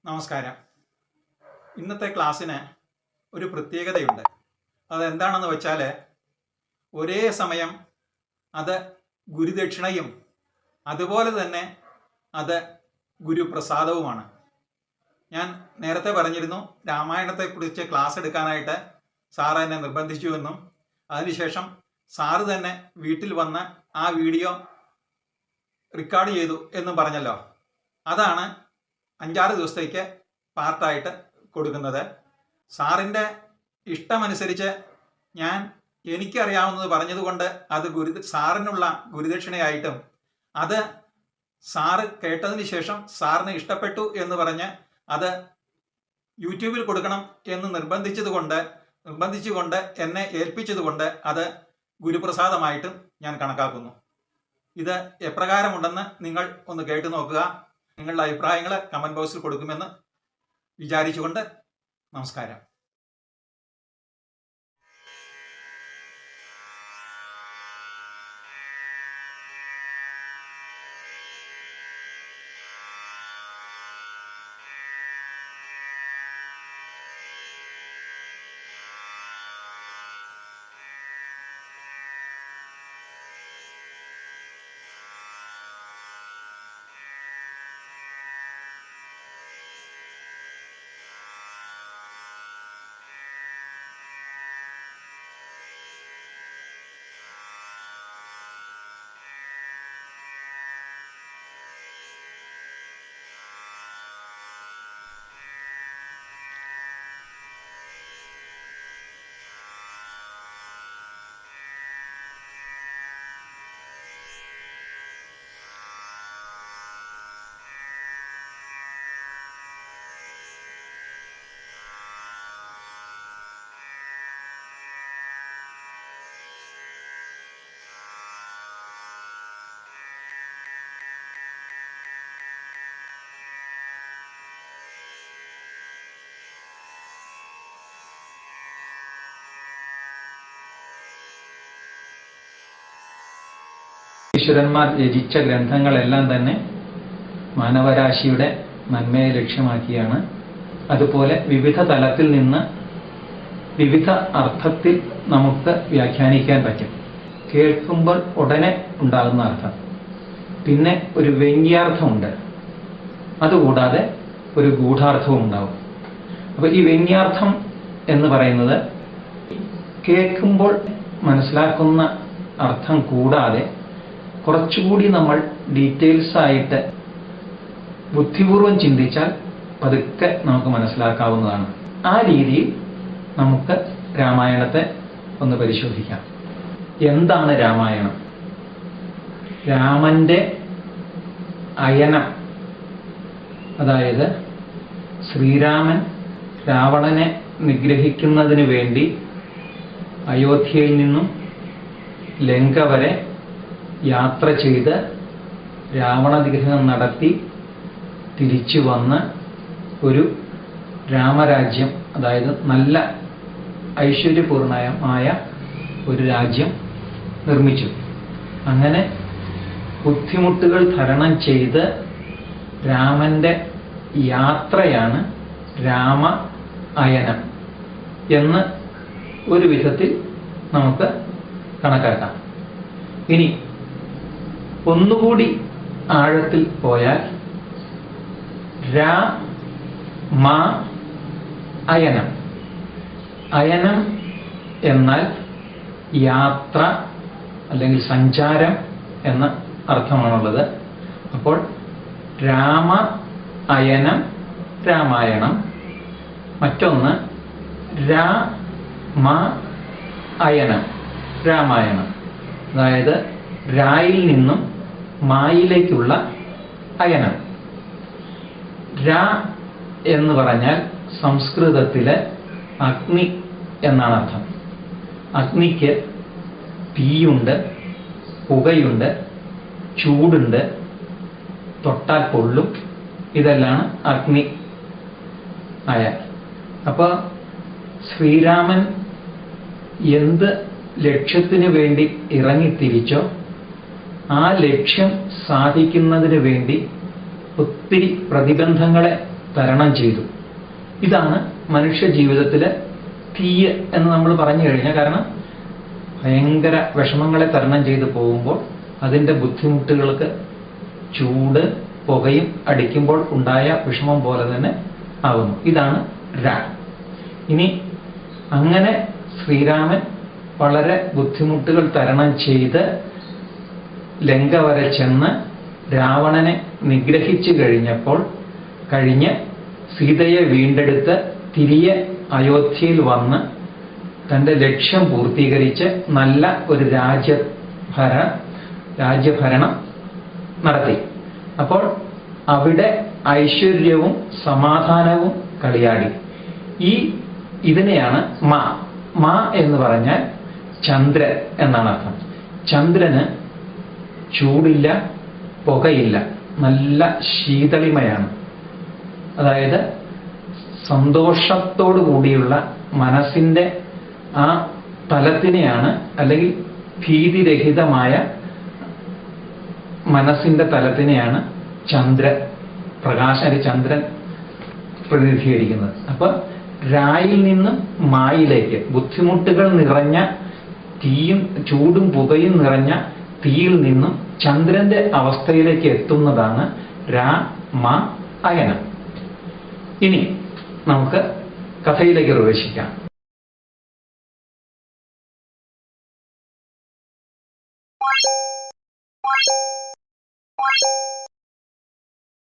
നമസ്കാരം. ഇന്നത്തെ ക്ലാസ്സിന് ഒരു പ്രത്യേകതയുണ്ട്. അതെന്താണെന്ന് വെച്ചാൽ, ഒരേ സമയം അത് ഗുരുദക്ഷിണയും അതുപോലെ തന്നെ അത് ഗുരുപ്രസാദവുമാണ്. ഞാൻ നേരത്തെ പറഞ്ഞിരുന്നു, രാമായണത്തെക്കുറിച്ച് ക്ലാസ് എടുക്കാനായിട്ട് സാറ് എന്നെ നിർബന്ധിച്ചുവെന്നും അതിനുശേഷം സാറ് തന്നെ വീട്ടിൽ വന്ന് ആ വീഡിയോ റെക്കോർഡ് ചെയ്തു എന്നും പറഞ്ഞല്ലോ. അതാണ് 5-6 ദിവസത്തേക്ക് പാർട്ടായിട്ട് കൊടുക്കുന്നത്. സാറിൻ്റെ ഇഷ്ടമനുസരിച്ച് ഞാൻ എനിക്കറിയാവുന്നത് പറഞ്ഞതുകൊണ്ട് അത് സാറിനുള്ള ഗുരുദക്ഷിണയായിട്ടും, അത് സാറ് കേട്ടതിന് ശേഷം സാറിന് ഇഷ്ടപ്പെട്ടു എന്ന് പറഞ്ഞ് അത് യൂട്യൂബിൽ കൊടുക്കണം എന്ന് നിർബന്ധിച്ചുകൊണ്ട് എന്നെ ഏൽപ്പിച്ചതുകൊണ്ട് അത് ഗുരുപ്രസാദമായിട്ടും ഞാൻ കണക്കാക്കുന്നു. ഇത് എപ്രകാരമുണ്ടെന്ന് നിങ്ങൾ ഒന്ന് കേട്ടു നോക്കുക. നിങ്ങളുടെ അഭിപ്രായങ്ങൾ കമൻറ്റ് ബോക്സിൽ കൊടുക്കുമെന്ന് വിചാരിച്ചുകൊണ്ട് നമസ്കാരം. ഈശ്വരന്മാർ രചിച്ച ഗ്രന്ഥങ്ങളെല്ലാം തന്നെ മാനവരാശിയുടെ നന്മയെ ലക്ഷ്യമാക്കിയാണ്. അതുപോലെ വിവിധ തലത്തിൽ നിന്ന് വിവിധ അർത്ഥത്തിൽ നമുക്ക് വ്യാഖ്യാനിക്കാൻ പറ്റും. കേൾക്കുമ്പോൾ ഉടനെ ഉണ്ടാകുന്ന അർത്ഥം, പിന്നെ ഒരു വ്യംഗ്യാർത്ഥമുണ്ട്, അതുകൂടാതെ ഒരു ഗൂഢാർത്ഥവും ഉണ്ടാവും. അപ്പോൾ ഈ വ്യംഗ്യാർത്ഥം എന്ന് പറയുന്നത് കേൾക്കുമ്പോൾ മനസ്സിലാക്കുന്ന അർത്ഥം കൂടാതെ കുറച്ചുകൂടി നമ്മൾ ഡീറ്റെയിൽസ് ആയിട്ട് ബുദ്ധിപൂർവം ചിന്തിച്ചാൽ പതുക്കെ നമുക്ക് മനസ്സിലാക്കാവുന്നതാണ്. ആ രീതിയിൽ നമുക്ക് രാമായണത്തെ ഒന്ന് പരിശോധിക്കാം. എന്താണ് രാമായണം? രാമന്റെ അയനം, അതായത് ശ്രീരാമൻ രാവണനെ നിഗ്രഹിക്കുന്നതിന് വേണ്ടി അയോധ്യയിൽ നിന്നും ലങ്ക വരെ യാത്ര ചെയ്ത് രാവണനിഗ്രഹം നടത്തി തിരിച്ചു വന്ന് ഒരു രാമരാജ്യം, അതായത് നല്ല ഐശ്വര്യപൂർണമായ ഒരു രാജ്യം നിർമ്മിച്ചു. അങ്ങനെ ബുദ്ധിമുട്ടുകൾ തരണം ചെയ്ത് രാമന്റെ യാത്രയാണ് രാമ അയനം എന്ന് ഒരു വിധത്തിൽ നമുക്ക് കണക്കാക്കാം. ഇനി ഒന്നുകൂടി ആഴത്തിൽ പോയാൽ രാമ അയനം. അയനം എന്നാൽ യാത്ര അല്ലെങ്കിൽ സഞ്ചാരം എന്ന അർത്ഥമാണുള്ളത്. അപ്പോൾ രാമ അയനം രാമായണം. മറ്റൊന്ന് രാമ അയനം രാമായണം, അതായത് രായിൽ നിന്നും മായിലേക്കുള്ള അയനം. രാ എന്ന് പറഞ്ഞാൽ സംസ്കൃതത്തിലെ അഗ്നി എന്നാണ് അർത്ഥം. അഗ്നിക്ക് തീയുണ്ട്, പുകയുണ്ട്, ചൂടുണ്ട്, തൊട്ടാൽ പൊള്ളും. ഇതെല്ലാം അഗ്നി ആയാൽ. അപ്പോൾ ശ്രീരാമൻ എന്ത് ലക്ഷ്യത്തിന് വേണ്ടി ഇറങ്ങിത്തിരിച്ചോ ആ ലക്ഷ്യം സാധിക്കുന്നതിന് വേണ്ടി ഒത്തിരി പ്രതിബന്ധങ്ങളെ തരണം ചെയ്തു. ഇതാണ് മനുഷ്യ ജീവിതത്തിലെ തീയ് എന്ന് നമ്മൾ പറഞ്ഞു കഴിഞ്ഞാൽ, കാരണം ഭയങ്കര വിഷമങ്ങളെ തരണം ചെയ്ത് പോകുമ്പോൾ അതിൻ്റെ ബുദ്ധിമുട്ടുകൾക്ക് ചൂട് പുകയും അടിക്കുമ്പോൾ ഉണ്ടായ വിഷമം പോലെ തന്നെ ആകുന്നു. ഇതാണ് രാ. ഇനി അങ്ങനെ ശ്രീരാമൻ വളരെ ബുദ്ധിമുട്ടുകൾ തരണം ചെയ്ത് ലങ്ക വരെ ചെന്ന് രാവണനെ നിഗ്രഹിച്ചു കഴിഞ്ഞ് സീതയെ വീണ്ടെടുത്ത് തിരികെ അയോധ്യയിൽ വന്ന് തൻ്റെ ലക്ഷ്യം പൂർത്തീകരിച്ച് നല്ല ഒരു രാജ്യഭരണം നടത്തി. അപ്പോൾ അവിടെ ഐശ്വര്യവും സമാധാനവും കളിയാടി. ഇതിനെയാണ് മാ എന്ന് പറഞ്ഞാൽ ചന്ദ്രൻ എന്നാണ് അർത്ഥം. ചന്ദ്രന് ചൂടില്ല, പുകയില്ല, നല്ല ശീതളിമയാണ്. അതായത് സന്തോഷത്തോടു കൂടിയുള്ള മനസ്സിൻ്റെ ആ തലത്തിനെയാണ്, അല്ലെങ്കിൽ ഭീതിരഹിതമായ മനസ്സിൻ്റെ തലത്തിനെയാണ് ചന്ദ്രൻ പ്രതിനിധീകരിക്കുന്നത്. അപ്പൊ രായിൽ നിന്നും മായിലേക്ക്, ബുദ്ധിമുട്ടുകൾ നിറഞ്ഞ ചൂടും പുകയും നിറഞ്ഞ തീയിൽ നിന്നും ചന്ദ്രന്റെ അവസ്ഥയിലേക്ക് എത്തുന്നതാണ് അയനം. ഇനി നമുക്ക് കഥയിലേക്ക് പ്രവേശിക്കാം.